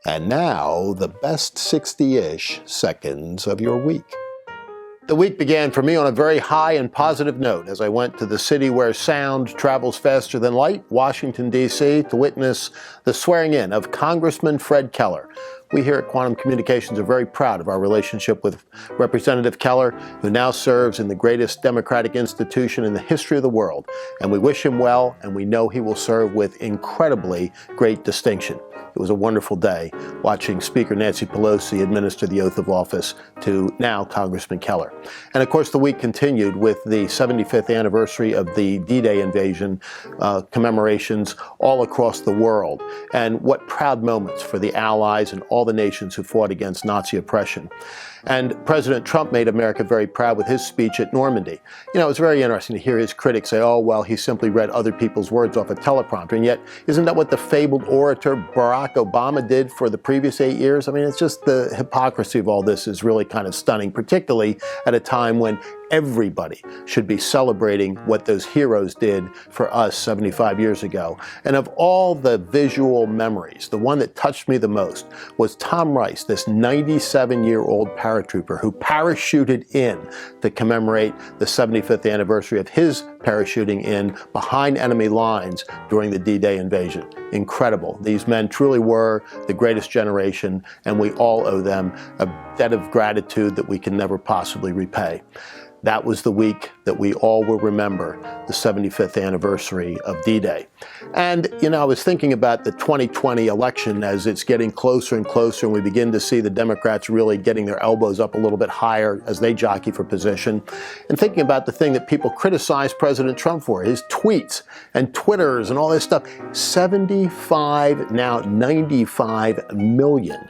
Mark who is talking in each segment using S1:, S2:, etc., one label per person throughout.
S1: And now, the best 60-ish seconds of your week. The week began for me on a very high and positive note as I went to the city where sound travels faster than light, Washington, D.C., to witness the swearing in of Congressman Fred Keller. We here at Quantum Communications are very proud of our relationship with Representative Keller, who now serves in the greatest democratic institution in the history of the world. And we wish him well, and we know he will serve with incredibly great distinction. It was a wonderful day watching Speaker Nancy Pelosi administer the oath of office to now Congressman Keller. And of course, the week continued with the 75th anniversary of the D-Day invasion commemorations all across the world. And what proud moments for the allies and all the nations who fought against Nazi oppression. And President Trump made America very proud with his speech at Normandy. You know, it's very interesting to hear his critics say, oh, well, he simply read other people's words off a teleprompter. And yet, isn't that what the fabled orator Barack Obama did for the previous 8 years? I mean, it's just the hypocrisy of all this is really kind of stunning, particularly at a time when everybody should be celebrating what those heroes did for us 75 years ago. And of all the visual memories, the one that touched me the most was Tom Rice, this 97-year-old paratrooper who parachuted in to commemorate the 75th anniversary of his parachuting in behind enemy lines during the D-Day invasion. Incredible. These men truly were the greatest generation, and we all owe them a debt of gratitude that we can never possibly repay. That was the week that we all will remember, the 75th anniversary of D-Day. And, you know, I was thinking about the 2020 election as it's getting closer and closer, and we begin to see the Democrats really getting their elbows up a little bit higher as they jockey for position. And thinking about the thing that people criticize President Trump for, his tweets and Twitters and all this stuff. 75, now 95 million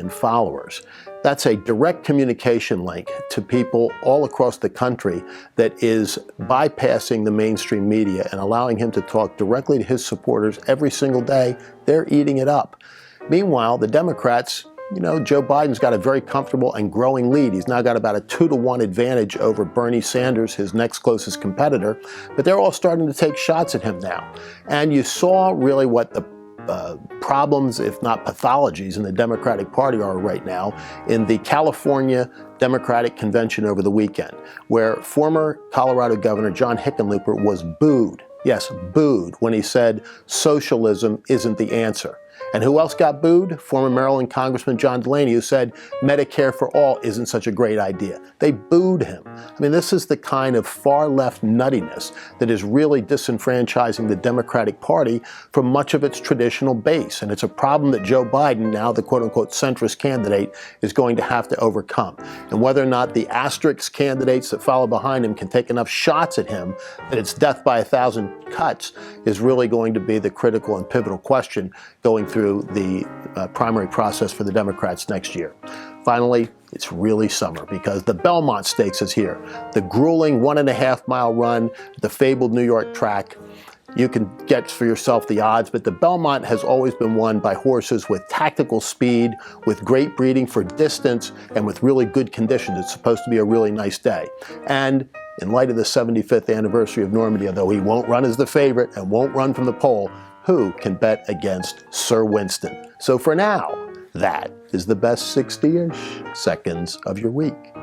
S1: followers. That's a direct communication link to people all across the country that is bypassing the mainstream media and allowing him to talk directly to his supporters every single day. They're eating it up. Meanwhile, the Democrats, you know, Joe Biden's got a very comfortable and growing lead. He's now got about a 2-to-1 advantage over Bernie Sanders, his next closest competitor, but they're all starting to take shots at him now. And you saw really what the problems, if not pathologies, in the Democratic Party are right now in the California Democratic Convention over the weekend, where former Colorado Governor John Hickenlooper was booed, yes, booed, when he said socialism isn't the answer. And who else got booed? Former Maryland Congressman John Delaney, who said Medicare for all isn't such a great idea. They booed him. I mean, this is the kind of far-left nuttiness that is really disenfranchising the Democratic Party from much of its traditional base. And it's a problem that Joe Biden, now the quote-unquote centrist candidate, is going to have to overcome. And whether or not the asterisk candidates that follow behind him can take enough shots at him that it's death by 1,000 cuts is really going to be the critical and pivotal question going through the primary process for the Democrats next year. Finally, it's really summer because the Belmont Stakes is here. The grueling 1.5-mile run, the fabled New York track. You can get for yourself the odds, but the Belmont has always been won by horses with tactical speed, with great breeding for distance, and with really good conditions. It's supposed to be a really nice day. And in light of the 75th anniversary of Normandy, although he won't run as the favorite and won't run from the pole, who can bet against Sir Winston? So for now, that is the best 60-ish seconds of your week.